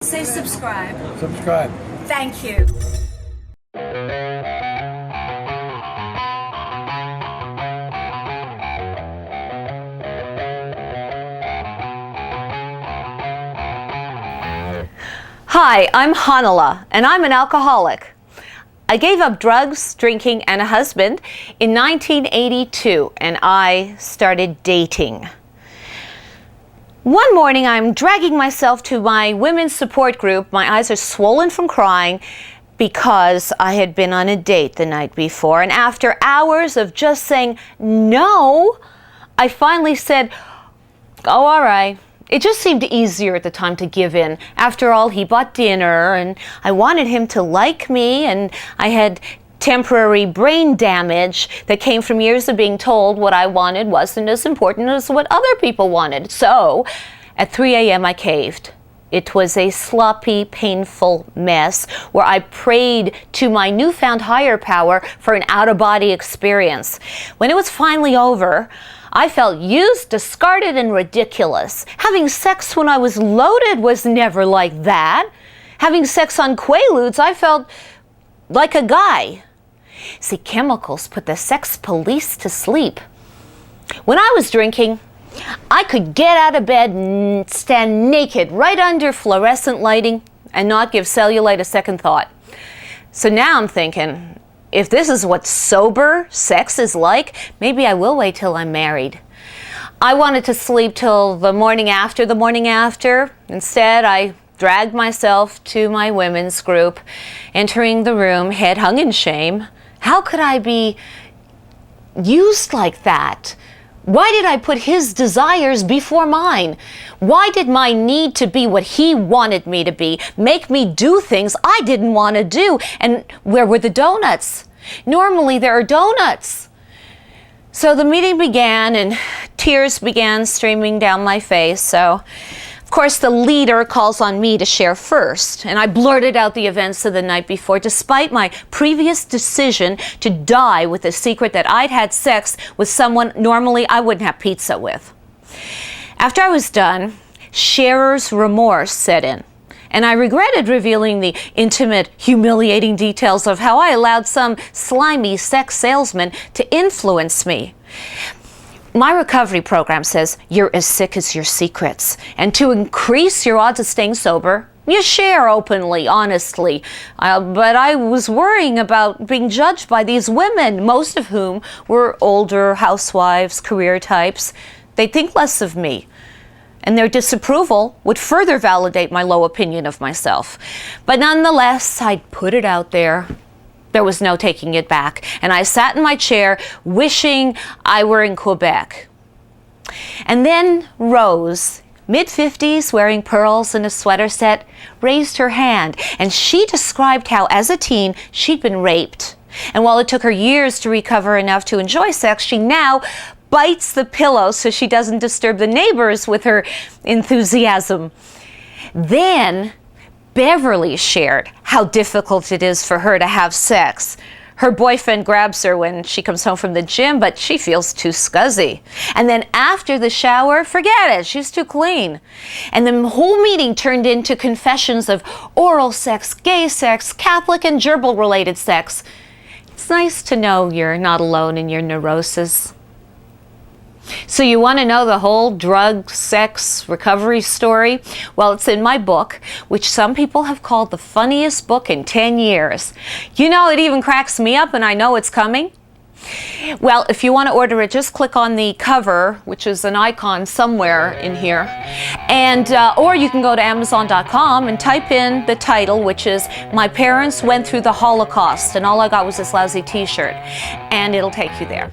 Say subscribe. Subscribe. Thank you. Hi, I'm Hanala, and I'm an alcoholic. I gave up drugs, drinking, and a husband in 1982, and I started dating. One morning, I'm dragging myself to my women's support group. My eyes are swollen from crying because I had been on a date the night before. And after hours of just saying no, I finally said, "Oh, all right." It just seemed easier at the time to give in. After all, he bought dinner, and I wanted him to like me, and I had temporary brain damage that came from years of being told what I wanted wasn't as important as what other people wanted. So, at 3 a.m. I caved. It was a sloppy, painful mess where I prayed to my newfound higher power for an out-of-body experience. When it was finally over, I felt used, discarded, and ridiculous. Having sex when I was loaded was never like that. Having sex on Quaaludes, I felt like a guy. See, chemicals put the sex police to sleep. When I was drinking, I could get out of bed and stand naked right under fluorescent lighting and not give cellulite a second thought. So now I'm thinking, if this is what sober sex is like, maybe I will wait till I'm married. I wanted to sleep till the morning after the morning after. Instead, I dragged myself to my women's group, entering the room, head hung in shame. How could I be used like that? Why did I put his desires before mine? Why did my need to be what he wanted me to be make me do things I didn't want to do? And where were the donuts? Normally there are donuts. So the meeting began and tears began streaming down my face. So, of course, the leader calls on me to share first. And I blurted out the events of the night before, despite my previous decision to die with the secret that I'd had sex with someone normally I wouldn't have pizza with. After I was done, sharer's remorse set in. And I regretted revealing the intimate, humiliating details of how I allowed some slimy sex salesman to influence me. My recovery program says you're as sick as your secrets. And to increase your odds of staying sober, you share openly, honestly. But I was worrying about being judged by these women, most of whom were older housewives, career types. They'd think less of me. And their disapproval would further validate my low opinion of myself. But nonetheless, I'd put it out there. There was no taking it back. And I sat in my chair wishing I were in Quebec. And then Rose, mid-50s, wearing pearls and a sweater set, raised her hand. And she described how, as a teen, she'd been raped. And while it took her years to recover enough to enjoy sex, she now bites the pillow so she doesn't disturb the neighbors with her enthusiasm. Then Beverly shared how difficult it is for her to have sex. Her boyfriend grabs her when she comes home from the gym, but she feels too scuzzy. And then after the shower, forget it, she's too clean. And the whole meeting turned into confessions of oral sex, gay sex, Catholic and gerbil-related sex. It's nice to know you're not alone in your neurosis. So you want to know the whole drug, sex, recovery story? Well, it's in my book, which some people have called the funniest book in 10 years. You know, it even cracks me up, and I know it's coming. Well, if you want to order it, just click on the cover, which is an icon somewhere in here, and or you can go to Amazon.com and type in the title, which is "My Parents Went Through the Holocaust," and all I got was this lousy t-shirt, and it'll take you there.